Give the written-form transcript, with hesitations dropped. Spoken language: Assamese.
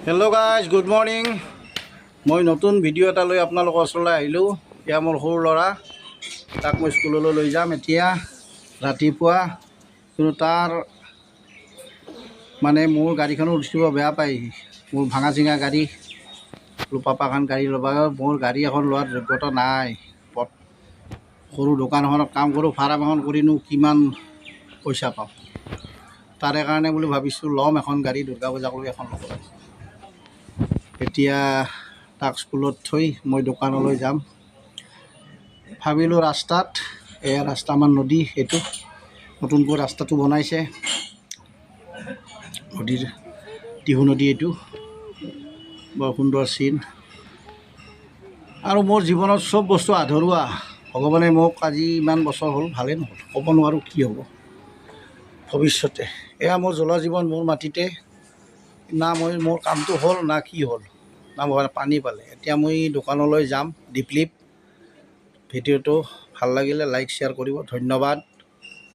Hello' guys, good morning. মই নতুন ভিডিঅ' এটা লৈ আপোনালোকৰ ওচৰলৈ আহিলোঁ। এয়া মোৰ সৰু ল'ৰা, তাক মই স্কুললৈ লৈ যাম এতিয়া ৰাতিপুৱা। কিন্তু তাৰ মানে মোৰ গাড়ীখনো উঠিব বেয়া পায়। মোৰ ভাঙা চিঙা গাড়ী, পাপাখান গাড়ী ল'বা, মোৰ গাড়ী এখন লোৱাৰ যোগ্যতা নাই। সৰু দোকান এখনত কাম কৰোঁ, ভাড়া এখন কৰিনো কিমান পইচা পাম। তাৰে কাৰণে বুলি ভাবিছোঁ ল'ম এখন গাড়ী, দুৰ্গা পূজাক লৈ এখন ল'ব। এতিয়া তাক স্কুলত থৈ মই দোকানলৈ যাম। ভাবিলোঁ ৰাস্তাত, এয়া ৰাস্তা আমাৰ নদী, এইটো নতুনকৈ ৰাস্তাটো বনাইছে, নদীৰ টিহু নদী, এইটো বৰ সুন্দৰ চিন। আৰু মোৰ জীৱনত চব বস্তু আধৰুৱা। ভগৱানে মোক আজি ইমান বছৰ হ'ল ভালেই নহ'ল, ক'ব নোৱাৰোঁ কি হ'ব ভৱিষ্যতে। এয়া মোৰ জল জীৱন, মোৰ মাটিতে না মোৰ কামটো হ'ল না কি হ'ল, না মই পানী পালে। এতিয়া মই দোকানলৈ যাম, দীপলিপ। ভিডিঅ'টো ভাল লাগিলে লাইক শ্বেয়াৰ কৰিব, ধন্যবাদ।